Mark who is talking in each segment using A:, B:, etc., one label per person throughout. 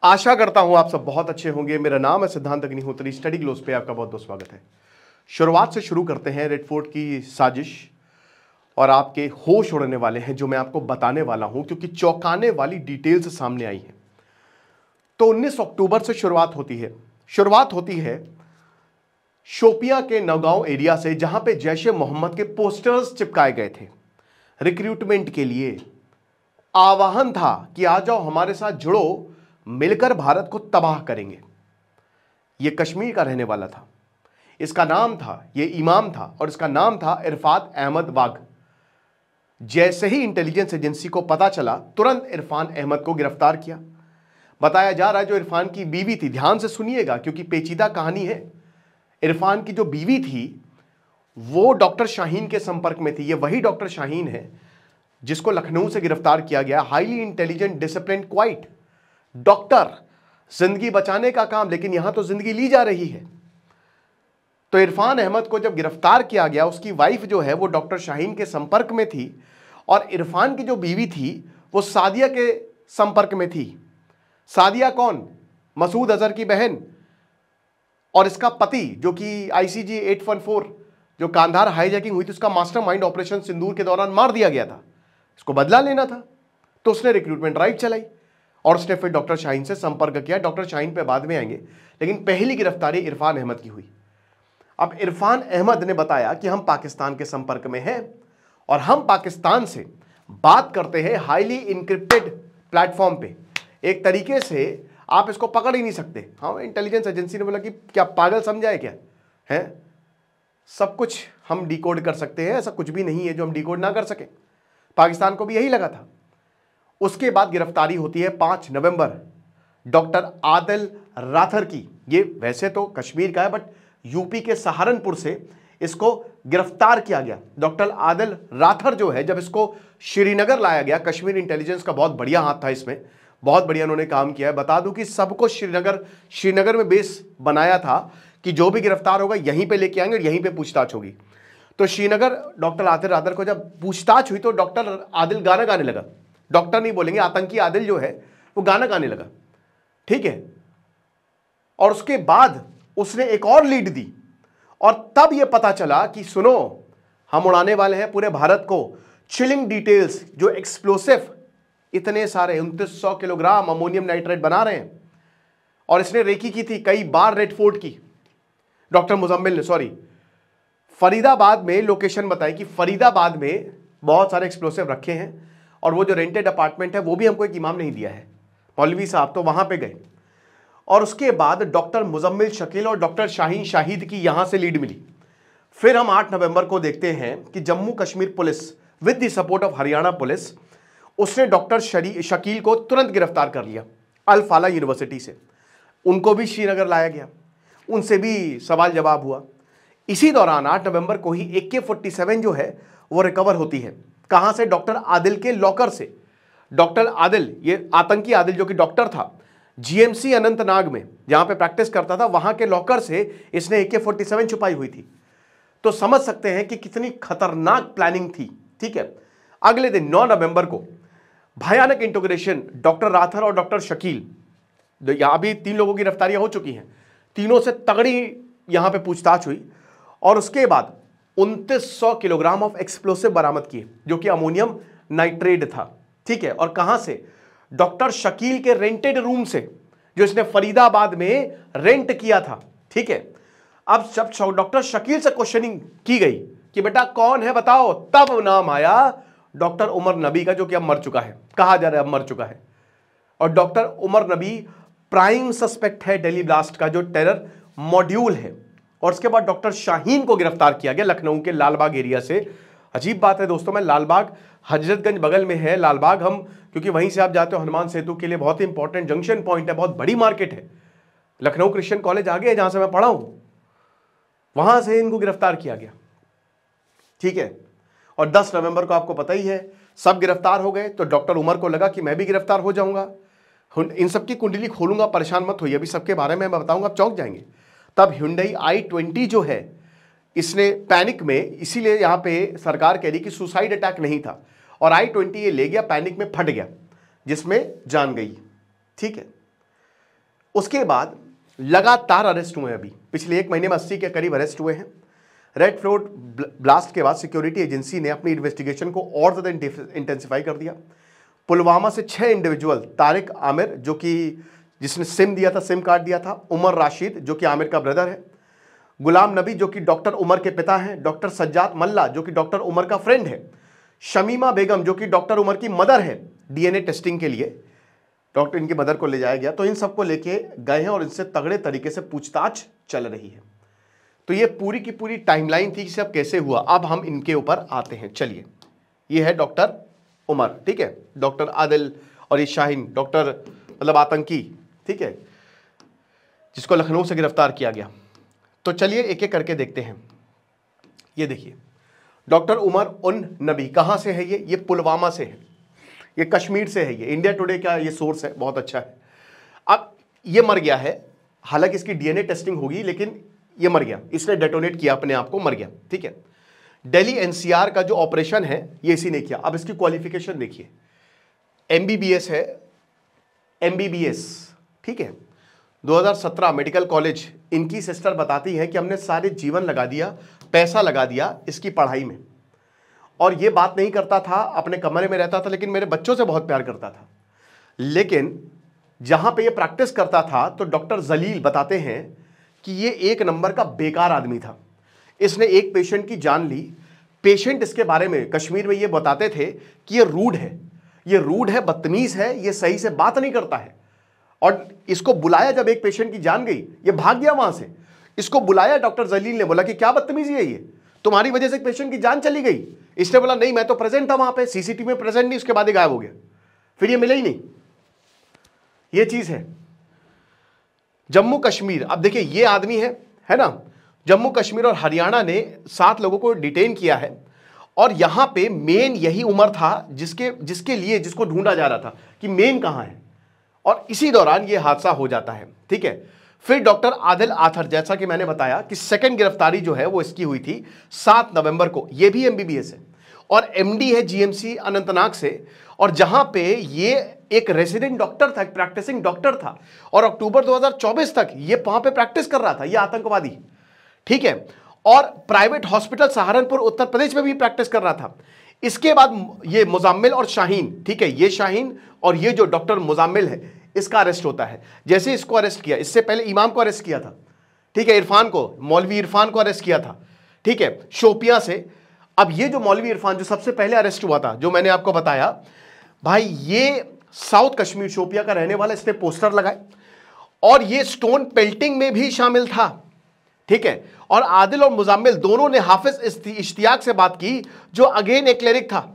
A: आशा करता हूं आप सब बहुत अच्छे होंगे। मेरा नाम है सिद्धांत अग्निहोत्री। स्टडी ग्लोस पे आपका बहुत बहुत स्वागत है। शुरुआत से शुरू करते हैं रेड फोर्ट की साजिश, और आपके होश उड़ने वाले हैं जो मैं आपको बताने वाला हूं, क्योंकि चौंकाने वाली डिटेल्स सामने आई हैं। तो 19 अक्टूबर से शुरुआत होती है शोपियां के नौगांव एरिया से, जहां पे जैश ए मोहम्मद के पोस्टर्स चिपकाए गए थे। रिक्रूटमेंट के लिए आह्वान था कि आ जाओ हमारे साथ जुड़ो, मिलकर भारत को तबाह करेंगे। यह कश्मीर का रहने वाला था, इसका नाम था, यह इमाम था और इसका नाम था इरफान अहमद वाघ। जैसे ही इंटेलिजेंस एजेंसी को पता चला, तुरंत इरफान अहमद को गिरफ्तार किया। बताया जा रहा है जो इरफान की बीवी थी, ध्यान से सुनिएगा क्योंकि पेचीदा कहानी है। इरफान की जो बीवी थी वो डॉक्टर शाहीन के संपर्क में थी। ये वही डॉक्टर शाहीन है जिसको लखनऊ से गिरफ्तार किया गया। Highly intelligent, discipline, quite doctor, जिंदगी बचाने का काम, लेकिन यहां तो जिंदगी ली जा रही है। तो इरफान अहमद को जब गिरफ्तार किया गया, उसकी वाइफ जो है वो डॉक्टर शाहीन के संपर्क में थी, और इरफान की जो बीवी थी वो सादिया के संपर्क में थी। सादिया कौन? मसूद अजहर की बहन, और इसका पति जो कि आईसीजी 814 जो कांधार हाईजैकिंग हुई थी उसका मास्टरमाइंड ऑपरेशन सिंदूर के दौरान मार दिया गया था। इसको बदला लेना था, तो उसने रिक्रूटमेंट ड्राइव चलाई और उसने फिर डॉक्टर शाहीन से संपर्क किया। डॉक्टर शाहीन पे बाद में आएंगे, लेकिन पहली गिरफ्तारी इरफान अहमद की हुई। अब इरफान अहमद ने बताया कि हम पाकिस्तान के संपर्क में हैं और हम पाकिस्तान से बात करते हैं हाईली इनक्रिप्टेड प्लेटफॉर्म पे। एक तरीके से आप इसको पकड़ ही नहीं सकते। हाँ, इंटेलिजेंस एजेंसी ने बोला कि क्या पागल समझाए क्या है, सब कुछ हम डिकोड कर सकते हैं, ऐसा कुछ भी नहीं है जो हम डिकोड ना कर सकें। पाकिस्तान को भी यही लगा था। उसके बाद गिरफ्तारी होती है 5 नवंबर डॉक्टर आदिल राथर की। ये वैसे तो कश्मीर का है, बट यूपी के सहारनपुर से इसको गिरफ्तार किया गया। डॉक्टर आदिल राथर जो है, जब इसको श्रीनगर लाया गया, कश्मीर इंटेलिजेंस का बहुत बढ़िया हाथ था इसमें, बहुत बढ़िया उन्होंने काम किया है। बता दूं कि सबको श्रीनगर में बेस बनाया था कि जो भी गिरफ्तार होगा यहीं पे लेके आएंगे और यहीं पे पूछताछ होगी। तो श्रीनगर डॉक्टर आदिल राथर को जब पूछताछ हुई तो डॉक्टर आदिल गाना गाने लगा। डॉक्टर नहीं बोलेंगे, आतंकी आदिल जो है वो गाना गाने लगा, ठीक है। और उसके बाद उसने एक और लीड दी, और तब यह पता चला कि सुनो, हम उड़ाने वाले हैं पूरे भारत को। चिलिंग डिटेल्स, जो एक्सप्लोसिव इतने सारे 2900 किलोग्राम अमोनियम नाइट्रेट बना रहे हैं, और इसने रेकी की थी कई बार रेड फोर्ट की। डॉक्टर मुजम्मिल ने, सॉरी, फरीदाबाद में लोकेशन बताई कि फरीदाबाद में बहुत सारे एक्सप्लोसिव रखे हैं, और वो जो रेंटेड अपार्टमेंट है वो भी हमको एक इमाम नहीं दिया है, मौलवी साहब, तो वहां पे गए। और उसके बाद डॉक्टर मुजम्मिल शकील और डॉक्टर शाहीन शाहिद की यहां से लीड मिली। फिर हम 8 नवंबर को देखते हैं कि Jammu Kashmir police with the support of Haryana police, उसने डॉक्टर शकील को तुरंत गिरफ्तार कर लिया अल फाला यूनिवर्सिटी से। उनको भी श्रीनगर लाया गया, उनसे भी सवाल जवाब हुआ। इसी दौरान 8 नवंबर को ही AK-47 जो है वो रिकवर होती है। कहां से? डॉक्टर आदिल के लॉकर से। डॉक्टर आदिल, ये आतंकी आदिल जो कि डॉक्टर था, GMC अनंतनाग में जहां पे प्रैक्टिस करता था, वहां के लॉकर से इसने AK-47 छुपाई हुई थी। तो समझ सकते हैं कि कितनी खतरनाक प्लानिंग थी, ठीक है। अगले दिन 9 नवंबर को भयानक इंटीग्रेशन डॉक्टर राथर और डॉक्टर शकील, यहां भी 3 लोगों की गिरफ्तारियां हो चुकी हैं, तीनों से तगड़ी यहां पे पूछताछ हुई, और उसके बाद 2900 किलोग्राम ऑफ एक्सप्लोसिव बरामद किए जो कि अमोनियम नाइट्रेट था, ठीक है। और कहां से? डॉक्टर शकील के रेंटेड रूम से, जो इसने फरीदाबाद में रेंट किया था, ठीक है। अब जब डॉक्टर शकील से क्वेश्चनिंग की गई कि बेटा कौन है बताओ, तब नाम आया डॉक्टर उमर नबी का, जो कि अब मर चुका है, कहा जा रहा है अब मर चुका है। और डॉक्टर उमर नबी प्राइम सस्पेक्ट है दिल्ली ब्लास्ट का जो टेरर मॉड्यूल है। और उसके बाद डॉक्टर शाहीन को गिरफ्तार किया गया लखनऊ के लालबाग एरिया से। अजीब बात है दोस्तों, मैं लालबाग, हजरतगंज बगल में है लालबाग, हम क्योंकि वहीं से आप जाते हो हनुमान सेतु के लिए, बहुत ही इंपॉर्टेंट जंक्शन पॉइंट है, बहुत बड़ी मार्केट है। लखनऊ क्रिश्चियन कॉलेज आगे है जहां से मैं पढ़ा हूं, वहां से इनको गिरफ्तार किया गया, ठीक है। और 10 नवंबर को आपको पता ही है सब गिरफ्तार हो गए। तो डॉक्टर उमर को लगा कि मैं भी गिरफ्तार हो जाऊंगा, इन सबकी कुंडली खोलूंगा, परेशान मत होइए, अभी सबके बारे में मैं बताऊंगा, आप चौंक जाएंगे। तब Hyundai i20 जो है, इसने पैनिक में, इसीलिए यहां पे सरकार कह रही कि सुसाइड अटैक नहीं था, और i20 ये ले गया, पैनिक में फट गया, जिसमें जान गई, ठीक है। उसके बाद लगातार अरेस्ट हुए, अभी पिछले 1 महीने में 80 के करीब अरेस्ट हुए हैं। रेड फोर्ट ब्लास्ट के बाद सिक्योरिटी एजेंसी ने अपनी इन्वेस्टिगेशन को और ज़्यादा इंटेंसिफाई कर दिया। पुलवामा से 6 इंडिविजुअल, तारिक आमिर जो कि जिसने सिम दिया था, सिम कार्ड दिया था, उमर राशिद जो कि आमिर का ब्रदर है, गुलाम नबी जो कि डॉक्टर उमर के पिता हैं, डॉक्टर सज्जाद मल्ला जो कि डॉक्टर उमर का फ्रेंड है, शमीमा बेगम जो कि डॉक्टर उमर की मदर है। डीएनए टेस्टिंग के लिए डॉक्टर इनकी मदर को ले जाया गया, तो इन सबको लेके गए हैं और इनसे तगड़े तरीके से पूछताछ चल रही है। तो ये पूरी की पूरी टाइमलाइन थी कि सब कैसे हुआ। अब हम इनके ऊपर आते हैं। चलिए, ये है डॉक्टर उमर, ठीक है, डॉक्टर आदिल और ये शाहीन, डॉक्टर मतलब आतंकी, ठीक है, जिसको लखनऊ से गिरफ्तार किया गया। तो चलिए एक एक करके देखते हैं। ये देखिए, डॉक्टर उमर उन नबी कहाँ से है? ये पुलवामा से है, ये कश्मीर से है, ये इंडिया टुडे का ये सोर्स है, बहुत अच्छा है। अब ये मर गया है, हालांकि इसकी डीएनए टेस्टिंग होगी, लेकिन ये मर गया, इसने डेटोनेट किया अपने आप को, मर गया, ठीक है। दिल्ली एनसीआर का जो ऑपरेशन है ये इसी ने किया। अब इसकी क्वालिफिकेशन देखिए, एमबीबीएस है, एमबीबीएस, ठीक है, 2017 मेडिकल कॉलेज। इनकी सिस्टर बताती है कि हमने सारे जीवन लगा दिया, पैसा लगा दिया इसकी पढ़ाई में, और ये बात नहीं करता था, अपने कमरे में रहता था, लेकिन मेरे बच्चों से बहुत प्यार करता था। लेकिन जहां पे ये प्रैक्टिस करता था तो डॉक्टर जलील बताते हैं कि ये 1 नंबर का बेकार आदमी था। इसने एक पेशेंट की जान ली। पेशेंट इसके बारे में कश्मीर में ये बताते थे कि ये रूड है, ये रूड है, बदतमीज है, ये सही से बात नहीं करता है। और इसको बुलाया, जब एक पेशेंट की जान गई, ये भाग गया वहां से। इसको बुलाया डॉक्टर जलील ने, बोला कि क्या बदतमीजी है ये, तुम्हारी वजह से एक पेशेंट की जान चली गई। इसने बोला नहीं, मैं तो प्रेजेंट था वहां पे, सीसीटीवी में प्रेजेंट नहीं, उसके बाद ही गायब हो गया, फिर ये मिले ही नहीं। ये चीज है। जम्मू कश्मीर, अब देखिए ये आदमी है ना, जम्मू कश्मीर और हरियाणा ने 7 लोगों को डिटेन किया है, और यहां पे मेन यही उमर था जिसके लिए जिसको ढूंढा जा रहा था कि मेन कहां है, और इसी दौरान ये हादसा हो जाता है, ठीक है। फिर डॉक्टर आदिल आथर, जैसा कि मैंने बताया कि सेकंड गिरफ्तारी जो है वो इसकी हुई थी 7 नवंबर को। ये भी एमबीबीएस है और एमडी है जीएमसी अनंतनाग से, और जहां पे ये एक रेसिडेंट डॉक्टर था, एक प्रैक्टिसिंग डॉक्टर था, और अक्टूबर 2024 तक ये वहां पे प्रैक्टिस कर रहा था, ये आतंकवादी, ठीक है। और प्राइवेट हॉस्पिटल सहारनपुर उत्तर प्रदेश में भी प्रैक्टिस कर रहा था। इसके बाद ये मुजाम्मिल और शाहीन, ठीक है, ये शाहीन और ये जो डॉक्टर मुजाम्मिल है, इसका अरेस्ट होता है। जैसे इसको अरेस्ट किया, इससे पहले इमाम को अरेस्ट किया था, ठीक है, इरफान को, मौलवी इरफान को अरेस्ट किया था, ठीक है, शोपियां से। अब ये जो मौलवी इरफान जो सबसे पहले अरेस्ट हुआ था, जो मैंने आपको बताया भाई, ये साउथ कश्मीर शोपिया का रहने वाला, इसने पोस्टर लगाए, और ये स्टोन पेल्टिंग में भी शामिल था, ठीक है। और आदिल और मुजाम्मिल दोनों ने हाफिज इश्तियाक से बात की, जो अगेन एक क्लेरिक था।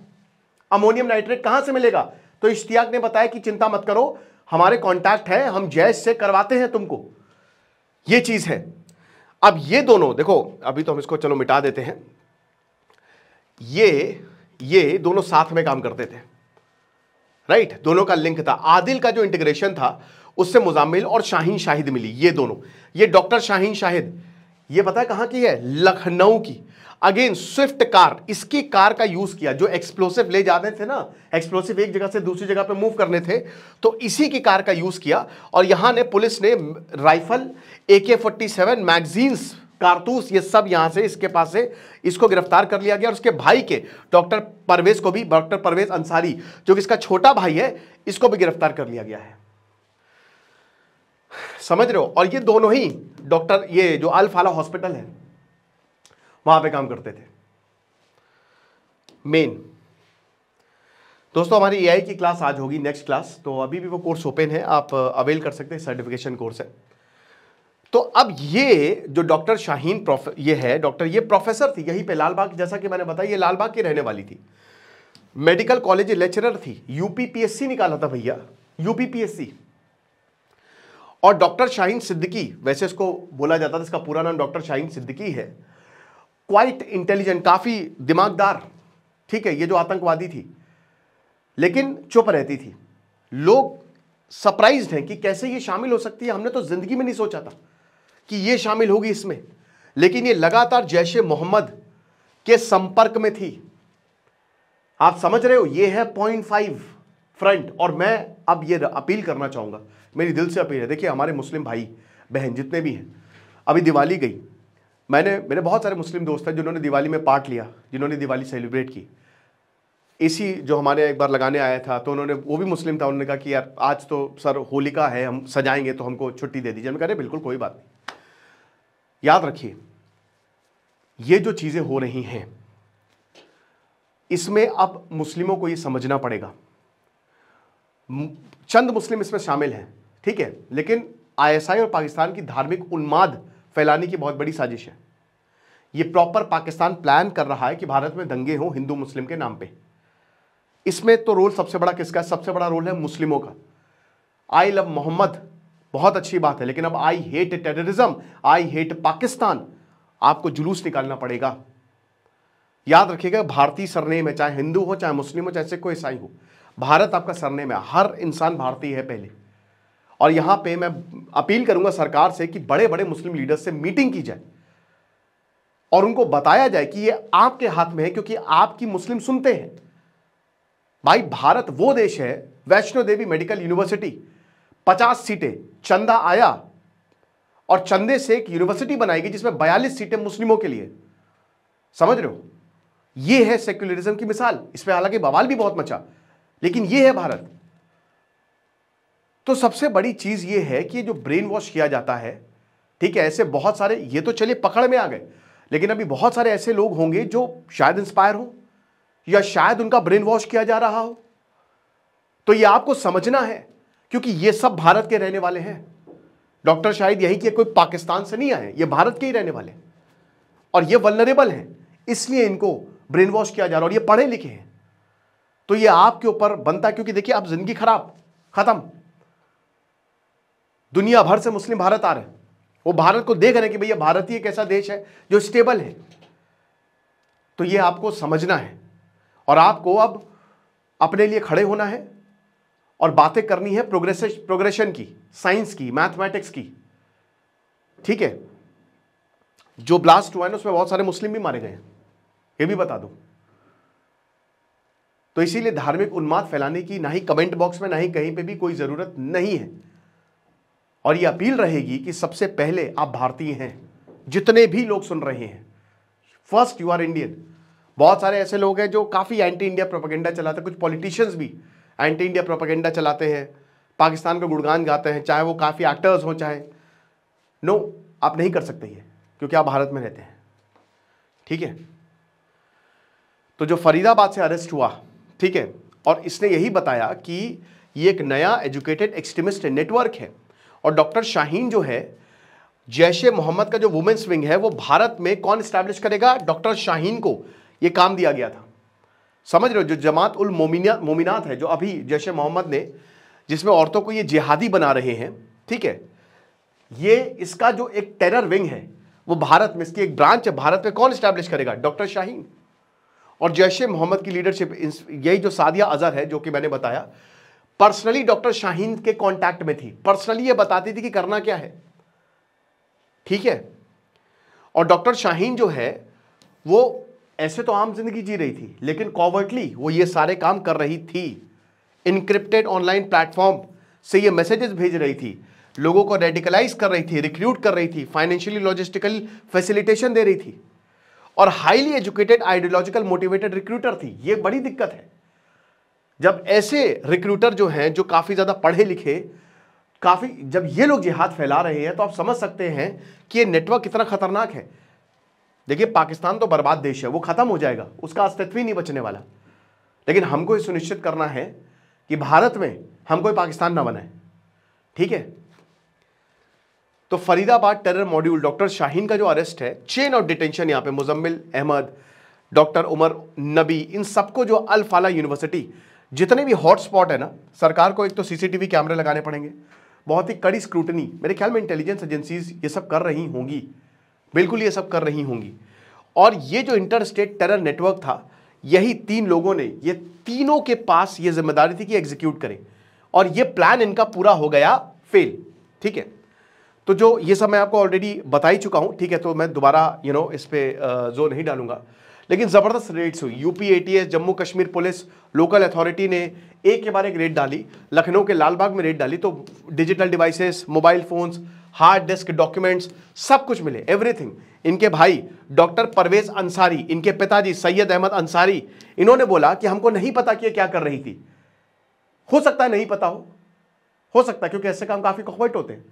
A: अमोनियम नाइट्रेट कहां से मिलेगा? तो इश्तियाक ने बताया कि चिंता मत करो, हमारे कांटेक्ट है, हम जैश से करवाते हैं तुमको। ये चीज है। अब ये दोनों देखो, अभी तो हम इसको चलो मिटा देते हैं। ये दोनों साथ में काम करते थे, राइट, दोनों का लिंक था। आदिल का जो इंटीग्रेशन था उससे मुजाम्मिल और शाहीन शाहिद मिली, ये दोनों। ये डॉक्टर शाहीन शाहिद, ये पता है कहां की है? लखनऊ की। अगेन स्विफ्ट कार, इसकी कार का यूज किया, जो एक्सप्लोसिव ले जाते थे ना, एक्सप्लोसिव एक जगह से दूसरी जगह पे मूव करने थे, तो इसी की कार का यूज किया। और यहां ने पुलिस ने राइफल, AK-47 मैगजीन्स, कारतूस, ये सब यहां से इसके पास से इसको गिरफ्तार कर लिया गया। और उसके भाई के डॉक्टर परवेज को भी, डॉक्टर परवेज अंसारी जो कि इसका छोटा भाई है, इसको भी गिरफ्तार कर लिया गया है। समझ रहे हो? और ये दोनों ही डॉक्टर, ये जो अल फाला हॉस्पिटल है वहां पे काम करते थे मेन। दोस्तों हमारी एआई की क्लास आज होगी, नेक्स्ट क्लास, तो अभी भी वो कोर्स ओपन है, आप अवेल कर सकते हैं, सर्टिफिकेशन कोर्स है। तो अब ये जो डॉक्टर शाहीन ये है डॉक्टर, ये प्रोफेसर थी यहीं पे लालबाग, जैसा कि मैंने बताया, ये लालबाग की रहने वाली थी, मेडिकल कॉलेज लेक्चरर थी, यूपीपीएससी निकाला था भैया, यूपीपीएससी। और डॉक्टर शाहीन सिद्दीकी, वैसे इसको बोला जाता था, इसका पूरा नाम डॉक्टर शाहीन सिद्दीकी है, क्वाइट इंटेलिजेंट, काफी दिमागदार, ठीक है, ये जो आतंकवादी थी, लेकिन चुप रहती थी। लोग सरप्राइज्ड हैं कि कैसे ये शामिल हो सकती है, हमने तो जिंदगी में नहीं सोचा था कि ये शामिल होगी इसमें। लेकिन ये लगातार जैशे मोहम्मद के संपर्क में थी। आप समझ रहे हो, ये है 0.5 फ्रंट। और मैं अब ये अपील करना चाहूँगा, मेरी दिल से अपील है, देखिए हमारे मुस्लिम भाई बहन जितने भी हैं, अभी दिवाली गई, मेरे बहुत सारे मुस्लिम दोस्त हैं जिन्होंने दिवाली में पार्ट लिया, जिन्होंने दिवाली सेलिब्रेट की। एसी जो हमारे एक बार लगाने आया था तो उन्होंने, वो भी मुस्लिम था, उन्होंने कहा कि यार आज तो सर होलिका है, हम सजाएंगे तो हमको छुट्टी दे दीजिए। मैं कह रहे बिल्कुल कोई बात नहीं। याद रखिए ये जो चीज़ें हो रही हैं इसमें अब मुस्लिमों को ये समझना पड़ेगा। चंद मुस्लिम इसमें शामिल हैं, ठीक है, लेकिन आईएसआई और पाकिस्तान की धार्मिक उन्माद फैलाने की बहुत बड़ी साजिश है। ये प्रॉपर पाकिस्तान प्लान कर रहा है कि भारत में दंगे हों हिंदू मुस्लिम के नाम पे। इसमें तो रोल सबसे बड़ा किसका? सबसे बड़ा रोल है मुस्लिमों का। आई लव मोहम्मद बहुत अच्छी बात है, लेकिन अब I hate terrorism, I hate Pakistan, आपको जुलूस निकालना पड़ेगा। याद रखिएगा भारतीय सरनेम है, चाहे हिंदू हो, चाहे मुस्लिम हो, चाहे सिख हो, ईसाई हो, भारत आपका सरनेम है। हर इंसान भारतीय है पहले। और यहां पे मैं अपील करूंगा सरकार से कि बड़े बड़े मुस्लिम लीडर्स से मीटिंग की जाए और उनको बताया जाए कि ये आपके हाथ में है, क्योंकि आपकी मुस्लिम सुनते हैं। भाई भारत वो देश है, वैष्णो देवी मेडिकल यूनिवर्सिटी 50 सीटें, चंदा आया और चंदे से एक यूनिवर्सिटी बनाएगी जिसमें 42 सीटें मुस्लिमों के लिए। समझ रहे हो? ये है सेक्युलरिज्म की मिसाल। इस पे हालांकि बवाल भी बहुत मचा, लेकिन ये है भारत। तो सबसे बड़ी चीज ये है कि जो ब्रेन वॉश किया जाता है, ठीक है, ऐसे बहुत सारे, ये तो चलिए पकड़ में आ गए, लेकिन अभी बहुत सारे ऐसे लोग होंगे जो शायद इंस्पायर हो या शायद उनका ब्रेन वॉश किया जा रहा हो। तो ये आपको समझना है, क्योंकि ये सब भारत के रहने वाले हैं। डॉक्टर शाहिद यही कि कोई पाकिस्तान से नहीं आए, ये भारत के ही रहने वाले हैं और ये वल्नरेबल हैं, इसलिए इनको ब्रेन वॉश किया जा रहा है और ये पढ़े लिखे हैं। तो ये आपके ऊपर बनता है, क्योंकि देखिए अब जिंदगी खराब, खत्म, दुनिया भर से मुस्लिम भारत आ रहे हैं, वो भारत को देख रहे हैं कि भैया भारत ही एक ऐसा देश है जो स्टेबल है। तो ये आपको समझना है और आपको अब अपने लिए खड़े होना है और बातें करनी है प्रोग्रेशन की, साइंस की, मैथमेटिक्स की, ठीक है। जो ब्लास्ट हुआ है ना उसमें बहुत सारे मुस्लिम भी मारे गए हैं, ये भी बता दूं। तो इसीलिए धार्मिक उन्माद फैलाने की ना ही कमेंट बॉक्स में ना ही कहीं पे भी कोई जरूरत नहीं है। और ये अपील रहेगी कि सबसे पहले आप भारतीय हैं, जितने भी लोग सुन रहे हैं, फर्स्ट यू आर इंडियन। बहुत सारे ऐसे लोग हैं जो काफी एंटी इंडिया प्रोपेगेंडा चलाते हैं, कुछ पॉलिटिशियंस भी एंटी इंडिया प्रोपेगेंडा चलाते हैं, पाकिस्तान का गुणगान गाते हैं, चाहे वो काफी एक्टर्स हों, चाहे नो, आप नहीं कर सकते ये, क्योंकि आप भारत में रहते हैं, ठीक है। तो जो फरीदाबाद से अरेस्ट हुआ, ठीक है, और इसने यही बताया कि ये एक नया एजुकेटेड एक्सट्रीमिस्ट नेटवर्क है और डॉक्टर शाहीन जो है, जैश ए मोहम्मद का जो वुमेन्स विंग है, वो भारत में कौन स्टैब्लिश करेगा? डॉक्टर शाहीन को ये काम दिया गया था। समझ रहे हो? जो जमात उल मोमिनात है, जो अभी जैश ए मोहम्मद ने, जिसमें औरतों को ये जिहादी बना रहे हैं, ठीक है, ये इसका जो एक टेरर विंग है वो भारत में, इसकी एक ब्रांच है भारत में, कौन स्टैब्लिश करेगा? डॉक्टर शाहीन। और जैश ए मोहम्मद की लीडरशिप, यही जो सादिया अजहर है जो कि मैंने बताया, पर्सनली डॉक्टर शाहीन के कांटेक्ट में थी, पर्सनली ये बताती थी कि करना क्या है, ठीक है। और डॉक्टर शाहीन जो है वो ऐसे तो आम जिंदगी जी रही थी, लेकिन कॉवर्टली वो ये सारे काम कर रही थी। इनक्रिप्टेड ऑनलाइन प्लेटफॉर्म से ये मैसेजेस भेज रही थी, लोगों को रेडिकलाइज कर रही थी, रिक्रूट कर रही थी, फाइनेंशियली लॉजिस्टिकल फैसिलिटेशन दे रही थी और highly educated ideological motivated recruiter थी। ये बड़ी दिक्कत है जब ऐसे रिक्रूटर जो हैं, जो काफी ज्यादा पढ़े लिखे, काफी, जब ये लोग जिहाद फैला रहे हैं, तो आप समझ सकते हैं कि ये नेटवर्क कितना खतरनाक है। देखिए पाकिस्तान तो बर्बाद देश है, वो खत्म हो जाएगा, उसका अस्तित्व ही नहीं बचने वाला, लेकिन हमको ये सुनिश्चित करना है कि भारत में हम कोई पाकिस्तान ना बनाए, ठीक है। तो Faridabad terror module, doctor Shaheen का जो अरेस्ट है, चेन ऑफ डिटेंशन, यहाँ पे मुजम्मिल अहमद, डॉक्टर उमर नबी, इन सबको, जो अल फाला यूनिवर्सिटी, जितने भी हॉटस्पॉट है ना, सरकार को एक तो सीसीटीवी कैमरे लगाने पड़ेंगे, बहुत ही कड़ी स्क्रूटनी, मेरे ख्याल में इंटेलिजेंस एजेंसीज ये सब कर रही होंगी, बिल्कुल ये सब कर रही होंगी। और ये जो इंटर स्टेट टेरर नेटवर्क था, यही 3 लोगों ने, ये तीनों के पास ये जिम्मेदारी थी कि एग्जीक्यूट करें, और ये प्लान इनका पूरा हो गया फेल, ठीक है। तो जो ये सब मैं आपको ऑलरेडी बता ही चुका हूं, ठीक है, तो मैं दोबारा इस पे जोर नहीं डालूंगा, लेकिन जबरदस्त रेड्स हुई। UP ATS, Jammu Kashmir police, local authority ने एक के बाद एक रेड डाली, लखनऊ के लालबाग में रेड डाली तो digital devices, mobile phones, hard disk, documents, सब कुछ मिले, एवरीथिंग। इनके भाई डॉक्टर परवेज अंसारी, इनके पिताजी सैयद अहमद अंसारी, इन्होंने बोला कि हमको नहीं पता कि ये क्या कर रही थी। हो सकता है नहीं पता हो सकता है, क्योंकि ऐसे काम काफी कॉमन होते हैं,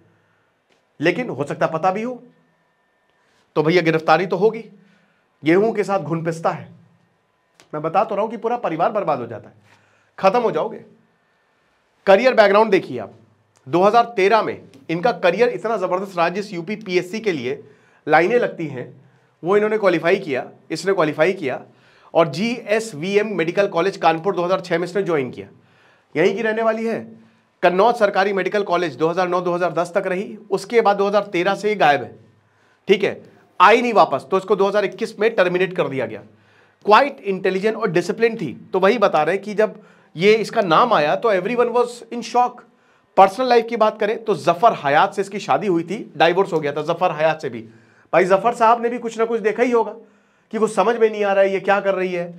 A: लेकिन हो सकता है पता भी हो। तो भैया गिरफ्तारी तो होगी। गेहूं के साथ घुन पिसता है, मैं बता तो रहा हूं कि पूरा परिवार बर्बाद हो जाता है, खत्म हो जाओगे। करियर बैकग्राउंड देखिए आप, 2013 में इनका करियर इतना जबरदस्त रहा, जिस यूपी पीएससी के लिए लाइनें लगती हैं वो इन्होंने क्वालिफाई किया, इसने क्वालिफाई किया, और GSVM मेडिकल कॉलेज कानपुर 2006 में इसने ज्वाइन किया। यहीं की रहने वाली है। कन्नौज सरकारी मेडिकल कॉलेज 2009-2010 तक रही, उसके बाद 2013 से गायब है, ठीक है, आई नहीं वापस, तो इसको 2021 में टर्मिनेट कर दिया गया। क्वाइट इंटेलिजेंट और डिसिप्लिन थी, तो वही बता रहे कि जब ये इसका नाम आया तो everyone was in shock. Personal life की बात करें तो जफर हयात से इसकी शादी हुई थी, डाइवोर्स हो गया था जफर हयात से भी। भाई जफर साहब ने भी कुछ ना कुछ देखा ही होगा कि कुछ समझ में नहीं आ रहा है ये क्या कर रही है,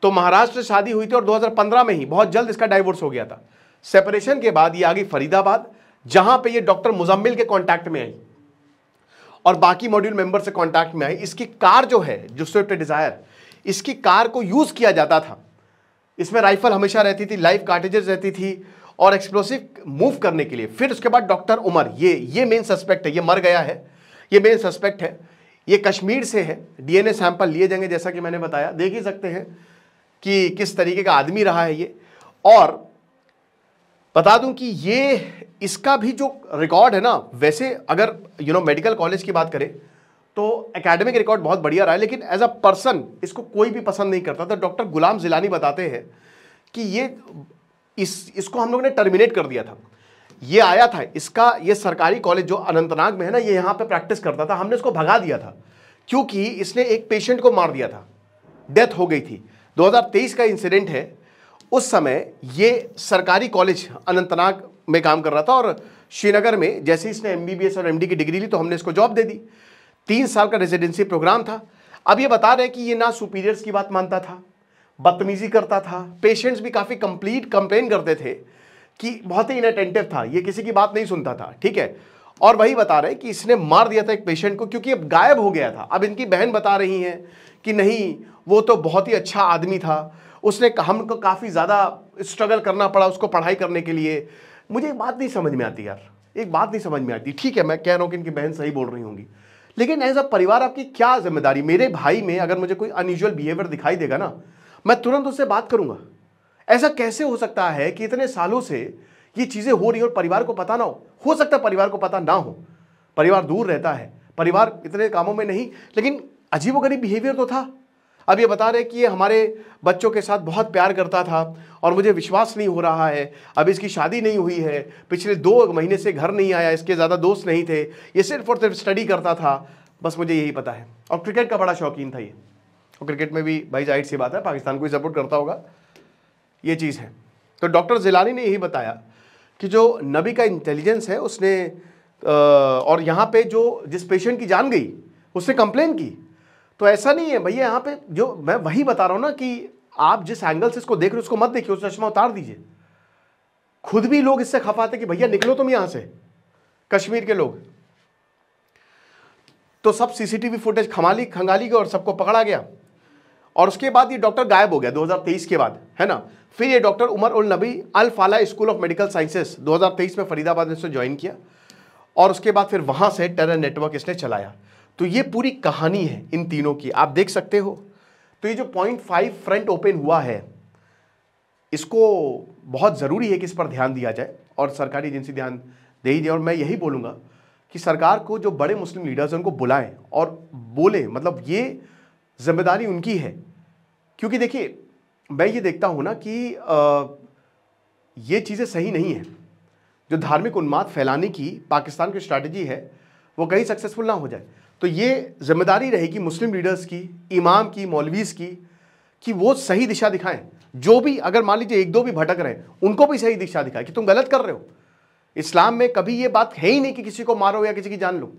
A: तो महाराष्ट्र से शादी हुई थी और 2015 में ही बहुत जल्द इसका डाइवोर्स हो गया था। सेपरेशन के बाद ये आ गई फरीदाबाद, जहां पे ये डॉक्टर मुजम्मिल के कांटेक्ट में आई और बाकी मॉड्यूल मेंबर से कांटेक्ट में आई। इसकी कार जो है, जो स्विफ्ट डिजायर, इसकी कार को यूज किया जाता था, इसमें राइफल हमेशा रहती थी, लाइव कार्टेजेस रहती थी और एक्सप्लोसिव मूव करने के लिए। फिर उसके बाद डॉक्टर उमर, ये मेन सस्पेक्ट है, ये मर गया है, ये मेन सस्पेक्ट है, ये कश्मीर से है। डीएनए सैंपल लिए जाएंगे, जैसा कि मैंने बताया, देख ही सकते हैं कि किस तरीके का आदमी रहा है ये। और बता दूं कि ये इसका भी जो रिकॉर्ड है ना, वैसे अगर मेडिकल कॉलेज की बात करें तो एकेडमिक रिकॉर्ड बहुत बढ़िया रहा है, लेकिन एज अ पर्सन इसको कोई भी पसंद नहीं करता था। डॉक्टर गुलाम जिलानी बताते हैं कि इसको हम लोग ने टर्मिनेट कर दिया था। ये आया था, ये सरकारी कॉलेज जो अनंतनाग में है ना, ये यहाँ पे प्रैक्टिस करता था, हमने इसको भगा दिया था क्योंकि इसने एक पेशेंट को मार दिया था, डेथ हो गई थी। 2023 का इंसिडेंट है, उस समय ये सरकारी कॉलेज अनंतनाग में काम कर रहा था और श्रीनगर में जैसे इसने MBBS और MD की डिग्री ली तो हमने इसको जॉब दे दी। 3 साल का रेजिडेंसी प्रोग्राम था। अब ये बता रहे हैं कि ये ना सुपीरियर्स की बात मानता था, बदतमीजी करता था, पेशेंट्स भी काफ़ी कंप्लेन करते थे कि बहुत ही इनअटेंटिव था, ये किसी की बात नहीं सुनता था, ठीक है। और वही बता रहे कि इसने मार दिया था एक पेशेंट को क्योंकि अब गायब हो गया था। अब इनकी बहन बता रही हैं कि नहीं, वो तो बहुत ही अच्छा आदमी था, उसने हमको काफ़ी ज़्यादा स्ट्रगल करना पड़ा उसको पढ़ाई करने के लिए। मुझे एक बात नहीं समझ में आती यार, एक बात नहीं समझ में आती। ठीक है, मैं कह रहा हूँ कि इनकी बहन सही बोल रही होंगी, लेकिन एज अ परिवार आपकी क्या जिम्मेदारी। मेरे भाई में अगर मुझे कोई अनयूजुअल बिहेवियर दिखाई देगा ना, मैं तुरंत उससे बात करूंगा। ऐसा कैसे हो सकता है कि इतने सालों से ये चीज़ें हो रही और परिवार को पता ना हो सकता है परिवार को पता ना हो, परिवार दूर रहता है, परिवार इतने कामों में नहीं, लेकिन अजीबोगरीब बिहेवियर तो था। अब ये बता रहे कि ये हमारे बच्चों के साथ बहुत प्यार करता था और मुझे विश्वास नहीं हो रहा है, अब इसकी शादी नहीं हुई है, पिछले 2 महीने से घर नहीं आया, इसके ज़्यादा दोस्त नहीं थे, ये सिर्फ और सिर्फ स्टडी करता था, बस मुझे यही पता है। और क्रिकेट का बड़ा शौकीन था ये, और क्रिकेट में भी भाई जाहिर सी बात है पाकिस्तान को ही सपोर्ट करता होगा, ये चीज़ है। तो डॉक्टर जिलानी ने यही बताया कि जो नबी का इंटेलिजेंस है उसने और यहाँ पे जो जिस पेशेंट की जान गई उसने कंप्लेन की। तो ऐसा नहीं है भैया, यहाँ पे जो मैं वही बता रहा हूँ ना कि आप जिस एंगल से इसको देख रहे हो उसको मत देखिए, उस चश्मा उतार दीजिए। खुद भी लोग इससे खफाते कि भैया निकलो तुम यहाँ से, कश्मीर के लोग। तो सब CCTV फुटेज खंगाली गए और सबको पकड़ा गया। और उसके बाद ये डॉक्टर गायब हो गया 2023 के बाद, है ना। फिर ये डॉक्टर उमर उल नबी अल फाला स्कूल ऑफ मेडिकल साइंसेस 2023 में फरीदाबाद में इसने ज्वाइन किया और उसके बाद फिर वहां से टेरर नेटवर्क इसने चलाया। तो ये पूरी कहानी है इन तीनों की, आप देख सकते हो। तो ये जो 0.5 फ्रंट ओपन हुआ है, इसको बहुत ज़रूरी है कि इस पर ध्यान दिया जाए और सरकारी एजेंसी ध्यान दे ही दे। और मैं यही बोलूँगा कि सरकार को जो बड़े मुस्लिम लीडर्स हैं उनको बुलाएं और बोले, मतलब ये जिम्मेदारी उनकी है। क्योंकि देखिए मैं ये देखता हूँ ना कि ये चीज़ें सही नहीं है। जो धार्मिक उन्माद फैलाने की पाकिस्तान की स्ट्रैटेजी है वो कहीं सक्सेसफुल ना हो जाए। तो ये जिम्मेदारी रहेगी मुस्लिम लीडर्स की, इमाम की, मौलवीज़ की, कि वो सही दिशा दिखाएं। जो भी अगर मान लीजिए 1-2 भी भटक रहे हैं उनको भी सही दिशा दिखाएं कि तुम गलत कर रहे हो। इस्लाम में कभी ये बात है ही नहीं कि किसी को मारो या किसी की जान लो,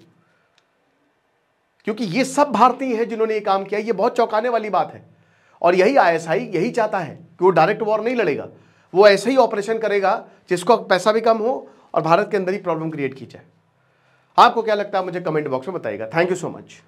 A: क्योंकि ये सब भारतीय हैं जिन्होंने ये काम किया। ये बहुत चौंकाने वाली बात है और यही ISI यही चाहता है कि वो डायरेक्ट वॉर नहीं लड़ेगा, वो ऐसे ही ऑपरेशन करेगा जिसको पैसा भी कम हो और भारत के अंदर ही प्रॉब्लम क्रिएट की जाए। आपको क्या लगता है मुझे कमेंट बॉक्स में बताइएगा। Thank you so much.